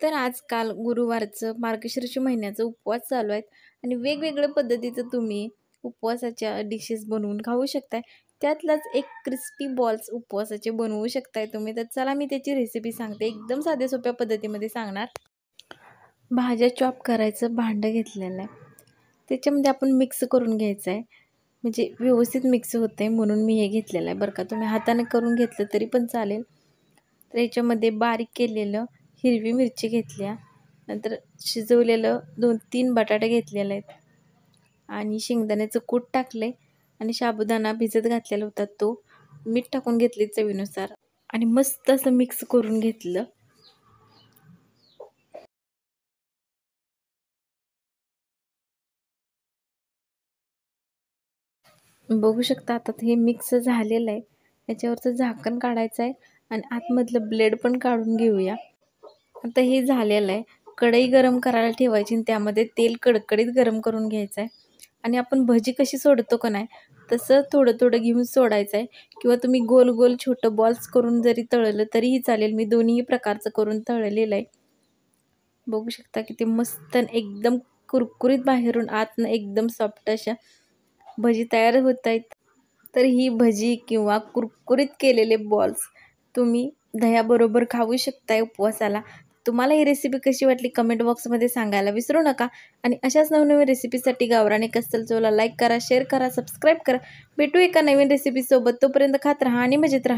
तर आजकाल गुरुवारचं मार्गशीर्ष महिन्याचा उपवास चालू आहेत आणि वेगवेगळ्या पद्धतीचं तुम्ही उपवासाच्या डिशेस बनवून खाऊ शकताय. त्यातलाच एक क्रिस्पी बॉल्स उपवासाचे बनवू शकताय तुम्ही. तर चला मी त्याची रेसिपी सांगते. एकदम साध्या सोप्या पद्धतीमध्ये सांगणार. भाज्या चॉप करायचं भांडं घेतलेलं आहे. त्याच्यामध्ये आपण मिक्स करून घ्यायचं आहे. म्हणजे व्यवस्थित मिक्स होते म्हणून मी हे घेतलेलं आहे बरं का. तुम्ही हाताने करून घेतलं तरी पण चालेल. तर याच्यामध्ये बारीक केलेलं हिरवी मिरची घेतल्या, नंतर शिजवलेलं 2-3 बटाटे घेतलेले आहेत आणि शेंगदाण्याचं कूट टाकले आणि साबुदाणा भिजत घातलेला होता तो, मीठ टाकून घेतले चवीनुसार आणि मस्त असं मिक्स करून घेतलं. बघू शकता आता हे मिक्स झालेलं आहे. याच्यावरचं झाकण काढायचं आहे आणि आतमधलं ब्लेड पण काढून घेऊया. आता हे झालेलं आहे. कढई गरम करायला ठेवायची आणि त्यामध्ये तेल कडकडीत गरम करून घ्यायचं आहे आणि आपण भजी कशी सोडतो का नाही तसं थोडं थोडं घेऊन सोडायचं आहे. किंवा तुम्ही गोल गोल छोटं बॉल्स करून जरी तळलं तरीही चालेल. मी दोन्ही प्रकारचं करून तळलेलं आहे. बघू शकता किती मस्त एकदम कुरकुरीत बाहेरून आतनं एकदम सॉफ्ट अशा भजी तयार होत आहेत. तर ही भजी किंवा कुरकुरीत केलेले बॉल्स तुम्ही दह्याबरोबर खाऊ शकताय उपवासाला. तुम्हाला ही रेसिपी कशी वाटली कमेंट बॉक्समध्ये सांगायला विसरू नका आणि अशाच नवनवीन रेसिपीसाठी गावरान कस्टल चवला लाईक करा, शेअर करा, सबस्क्राईब करा. भेटू एका नवीन रेसिपीसोबत. तोपर्यंत खात राहा आणि मजेत राहा.